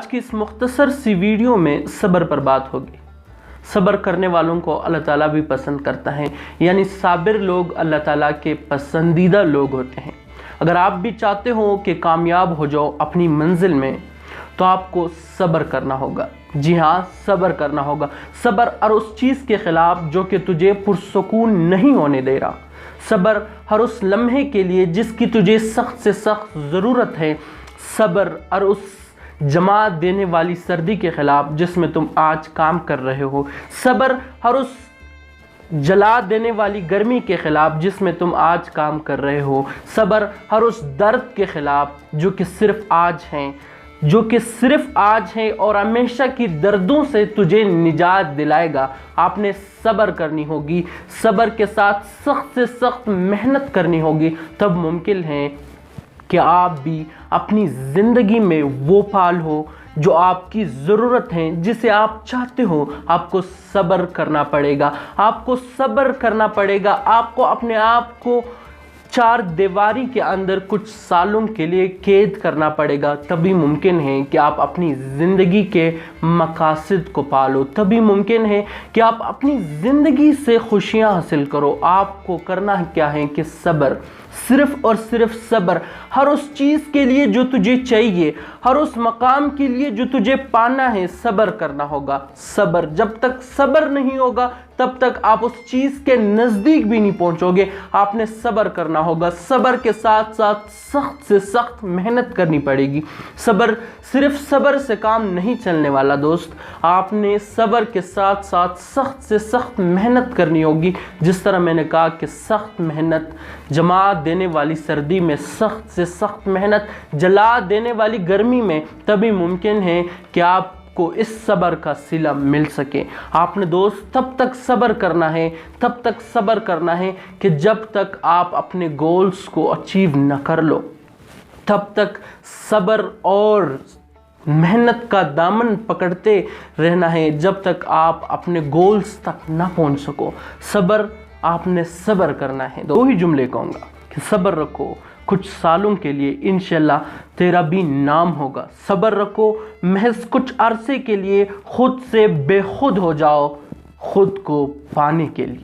آج کی اس مختصر سی ویڈیو میں صبر پر بات ہوگی۔ صبر کرنے والوں کو اللہ تعالیٰ بھی پسند کرتا ہے، یعنی صابر لوگ اللہ تعالیٰ کے پسندیدہ لوگ ہوتے ہیں۔ اگر آپ بھی چاہتے ہو کہ کامیاب ہو جاؤ اپنی منزل میں تو آپ کو صبر کرنا ہوگا۔ جی ہاں، صبر کرنا ہوگا۔ صبر ہر اس چیز کے خلاف جو کہ تجھے پرسکون نہیں ہونے دے رہا۔ صبر ہر اس لمحے کے لیے جس کی تجھے سخت سے سخت ضرورت ہے۔ صبر ہر اس جماعت دینے والی سردی کے خلاف جس میں تم آج کام کر رہے ہو۔ صبر ہر اس جلا دینے والی گرمی کے خلاف جس میں تم آج کام کر رہے ہو۔ صبر ہر اس درد کے خلاف جو کہ صرف آج ہیں اور ہمیشہ کی دردوں سے تجھے نجات دلائے گا۔ آپ نے صبر کرنی ہوگی، صبر کے ساتھ سخت سے سخت محنت کرنی ہوگی، تب ممکن ہے کہ آپ بھی اپنی زندگی میں وہ پال ہو جو آپ کی ضرورت ہے، جسے آپ چاہتے ہو۔ آپ کو صبر کرنا پڑے گا، آپ کو صبر کرنا پڑے گا، آپ کو اپنے آپ کو چار دیواری کے اندر کچھ سالوں کے لیے قید کرنا پڑے گا، تبھی ممکن ہے کہ آپ اپنی زندگی کے مقاصد کو پالو، تبھی ممکن ہے کہ آپ اپنی زندگی سے خوشیاں حاصل کرو۔ آپ کو کرنا کیا ہے کہ صبر، صرف اور صرف صبر۔ ہر اس چیز کے لیے جو تجھے چاہیے، ہر اس مقام کے لیے جو تجھے پانا ہے، صبر کرنا ہوگا۔ صبر، جب تک صبر نہیں ہوگا تب تک آپ اس چیز کے نزدیک بھی نہیں پہنچو گے۔ آپ نے صبر کرنا ہوگا، صبر کے ساتھ ساتھ سخت سے سخت محنت کرنی پڑے گی۔ صرف صبر سے کام نہیں چلنے والا دوست، آپ نے صبر کے ساتھ ساتھ سخت سے سخت محنت کرنی ہوگی۔ جس طرح میں نے کہا کہ سخت محنت جماعت دینے والی سردی میں، سخت سے سخت محنت جلا دینے والی گرمی میں، تبھی ممکن ہے کہ آپ کو اس صبر کا صلہ مل سکے۔ آپ نے دوست تب تک صبر کرنا ہے، تب تک صبر کرنا ہے کہ جب تک آپ اپنے گولز کو اچیو نہ کر لو، تب تک صبر اور محنت کا دامن پکڑتے رہنا ہے جب تک آپ اپنے گولز تک نہ پہنچ سکو۔ صبر، آپ نے صبر کرنا ہے۔ دو ہی جملے کہوں گا کہ صبر رکھو، کچھ سالوں کے لیے انشاءاللہ تیرا بھی نام ہوگا۔ صبر رکھو، محض کچھ عرصے کے لیے خود سے بے خود ہو جاؤ، خود کو پانے کے لیے۔